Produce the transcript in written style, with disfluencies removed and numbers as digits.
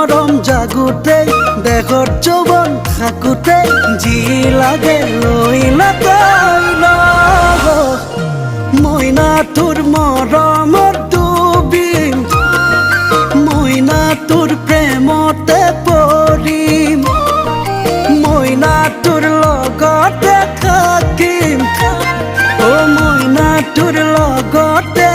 মৰম জাগোতে দেহৰ যৌৱন থাকোতে যি লাগে লৈ মইনা তোৰ মৰমত ডুবিম মইনা তোৰ প্ৰেমতে পৰিম মইনা তোৰ লগতে থাকিম অ মইনা তোৰ লগতে